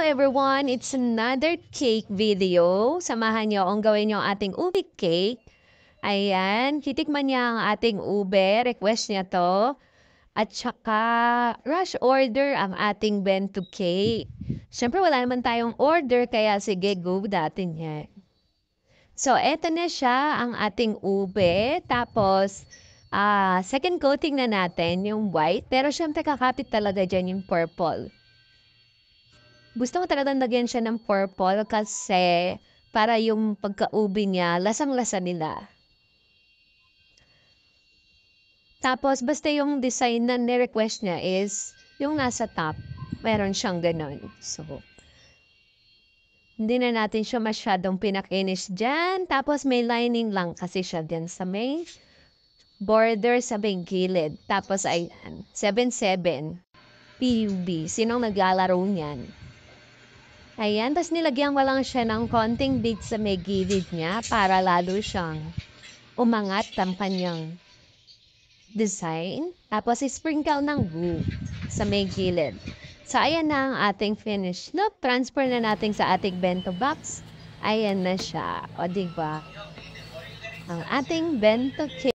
everyone! It's another cake video. Samahan niyo akong gawin yung ating ube cake. Ayan, titikman niya ang ating ube. Request niya to. At saka, rush order ang ating bento cake. Siyempre, wala naman tayong order, kaya sige, go natin yan. So, eto na siya, ang ating ube. Tapos, second coating na natin, yung white. Pero syempre, kakapit talaga dyan yung purple. Gusto ko talagang lagyan siya ng purple kasi para yung pagka-ube niya, lasang-lasa nila. Tapos, basta yung design na ni-request niya is yung nasa top. Meron siyang ganon. So, hindi na natin siya masyadong pinakinis dyan. Tapos, may lining lang kasi siya dyan sa may border sa may gilid. Tapos, ay 7-7 PUB. Sinong naglalaro niyan? Ayan, tapos nilagyan ko lang siya ng konting bit sa may gilid niya para lalo siyang umangat ang kanyang design. Tapos, sprinkle ng glue sa may gilid. So, ayan na ang ating finished look. Transfer na natin sa ating bento box. Ayan na siya. O, diba? Ang ating bento cake.